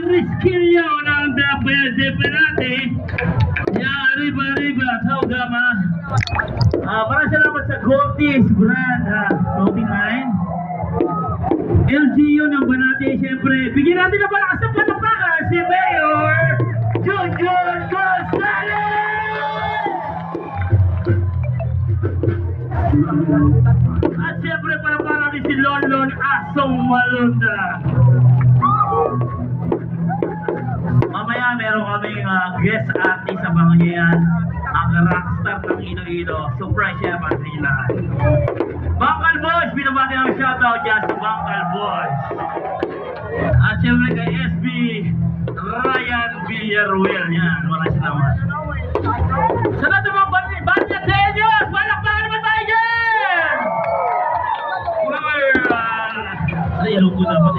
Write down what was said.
Risquillo ng Depenate. Arriba, Taugama. Maraming salamat sa Cortis brand, clothing line. LGU ng Banate, siyempre. Bigyan natin na palakas ng patapakan si Mayor Junjun Gonzales! At siyempre para natin si Lon Asong Malunda. Mamaya meron kaming guest artist sa Bangyan, ang rockstar ng Iloilo. Surprise siya para sa inyo lahat. Bangkal Boys, binabati namin shoutout dyan sa Bangkal Boys. At siyempre kay SB Ryan Villaruel. Yan, maraming salamat. Sa lahat ng mga banya sa inyo, palakpakan naman tayo dyan! Ay, ilong ko na.